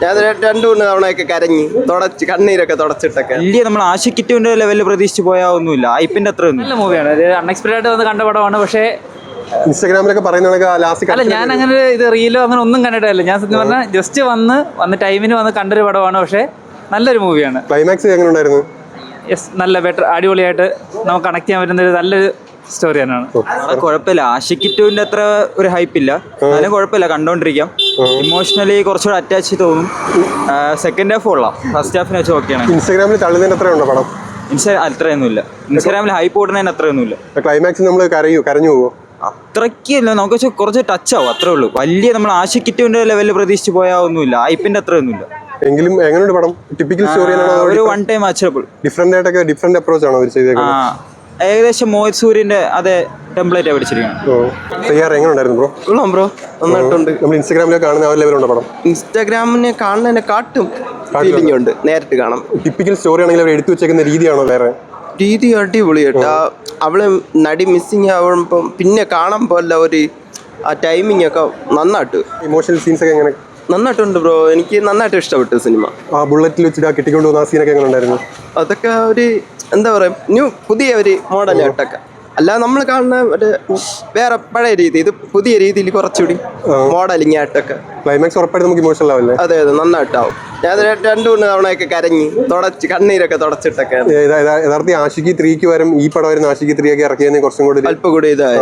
ഞാൻ 2-3 തവണയൊക്കെ കരഞ്ഞു തുടച്ച് കണ്ണീരൊക്കെ തുടച്ചിട്ടൊക്കെ. വലിയ നമ്മൾ ആഷിക്കിറ്റുവിന്റെ ലെവലിൽ പ്രതീക്ഷിച്ച് പോയാൽ ഒന്നുമില്ല, ഹൈപ്പിന്റെ അത്ര ഒന്നും. നല്ല മൂവിയാണ്, ഒരു അൺഎക്സ്പെക്ടഡ് ആയിട്ട് വന്ന് കണ്ട പടമാണ്. പക്ഷേ ഇൻസ്റ്റാഗ്രാമിലൊക്കെ പറയുന്ന അല്ല, ഞാൻ അങ്ങനെ ഇത് റീലോ അങ്ങനെ ഒന്നും കണ്ടിട്ടില്ല. ഞാൻ സത്യം പറഞ്ഞാൽ ജസ്റ്റ് വന്ന് ടൈമിന് വന്ന് കണ്ടൊരു പടമാണ്. പക്ഷേ നല്ലൊരു മൂവിയാണ്. ക്ലൈമാക്സ് എങ്ങനെ ഉണ്ടായിരുന്നു? യെസ്, നല്ല ബെറ്റർ, അടിപൊളിയായിട്ട് നമുക്ക് കണക്ട് ചെയ്യാൻ പറ്റുന്ന ഒരു നല്ലൊരു സ്റ്റോറി തന്നെയാണ്. കുഴപ്പമില്ല, ആഷിക്കിറ്റുവിന്റെ അത്ര ഒരു ഹൈപ്പില്ല, എന്നാലും കുഴപ്പമില്ല, കണ്ടോണ്ടിരിക്കാം. ഇമോഷണലി കുറച്ചുകൂടെ അറ്റാച്ച് തോന്നും. സെക്കൻഡ് ഹാഫ് കൊള്ളാം, ഫസ്റ്റ് ഹാഫിനെ വെച്ച് ഓക്കെയാണ്. ഇൻസ്റ്റാഗ്രാമിൽ തള്ളുന്നതിന് അത്രയുണ്ടോ പടം? അത്രയൊന്നുമില്ല, ഇൻസ്റ്റാഗ്രാമിൽ ഹൈപ്പ് ഓടുന്നതിന് അത്രയൊന്നുമില്ല. ക്ലൈമാക്സ് നമ്മൾ കരഞ്ഞു പോവോ? അത്രയ്ക്കില്ല, നമുക്ക് കുറച്ച് ടച്ച് ആവും, അത്രേ ഉള്ളൂ. വലിയ നമ്മൾ ആഷിക്കിറ്റുവിന്റെ ലെവലിൽ പ്രതീക്ഷിച്ച് പോയാൽ ഒന്നുമില്ല, ഹൈപ്പിന്റെ അത്രയൊന്നുമില്ല. എങ്കിലും എങ്ങനെയുണ്ട് പടം? ടിപ്പിക്കൽ സ്റ്റോറി ഒരു one time watchable. Different approach ആണോ അവർ ചെയ്തേക്കുന്നത്? ഏകദേശം മോഹിത് സൂര്യന്റെ അതേ ടെംപ്ലേറ്റ് പഠിച്ചിരിക്കുകയാണ്. എങ്ങനെയുണ്ടായിരുന്നു ബ്രോ? കൊള്ളാം ബ്രോ, നന്നായിട്ടുണ്ട്. നമ്മൾ ഇൻസ്റ്റാഗ്രാമിൽ കാണുന്ന ആ ലെവലുണ്ടോ പടം? ഇൻസ്റ്റാഗ്രാമിനെ കാണുന്നതിനെ കാട്ടും ഫീലിംഗ് ഉണ്ട്, നേരിട്ട് കാണാം. ടിപ്പിക്കൽ സ്റ്റോറി ആണെങ്കിൽ അവർ എടുത്തു വെച്ചേക്കുന്ന രീതിയാണോ വേറെ? രീതി അടിപൊളി കേട്ടോ. അവള് നടി മിസ്സിങ് ആവുമ്പം പിന്നെ കാണാൻ പോലെ ഒരു ആ ടൈമിങ് ഒക്കെ നന്നായിട്ട്. ഇമോഷണൽ സീൻസ് ഒക്കെ എങ്ങനെ? നന്നായിട്ടുണ്ട് ബ്രോ, എനിക്ക് നന്നായിട്ട് ഇഷ്ടപ്പെട്ടു സിനിമ. ആ ബുള്ളറ്റിൽ വെച്ചിട്ട് ആ കെട്ടിക്കൊണ്ട് പോകുന്ന ആ സീനൊക്കെ എങ്ങനെ ഉണ്ടായിരുന്നു? അതൊക്കെ ഒരു എന്താ പറയുക, പുതിയ ഒരു മോഡലായിട്ടൊക്കെ. അല്ലാതെ നമ്മൾ കാണുന്ന ഒരു വേറെ പഴയ രീതി, ഇത് പുതിയ രീതിയിൽ കുറച്ചുകൂടി മോഡലിംഗ് ആയിട്ടൊക്കെ. ക്ലൈമാക്സ് ഉറപ്പായിട്ട് നമുക്ക് ഇമോഷണൽ ആവില്ലേ? അതെ, നന്നായിട്ടാവും. ഞാൻ 2-3 തവണയൊക്കെ കരഞ്ഞു തുടച്ച് കണ്ണീരൊക്കെ തുടച്ചിട്ടൊക്കെ. യഥാർത്ഥ ആഷിക്കി 3 ക്ക് വരും ഈ പടം വരുന്ന ആഷിക്കി 3 ഒക്കെ ഇറക്കിയതിന് കുറച്ചും കൂടി അല്പം കൂടി ഇതായി.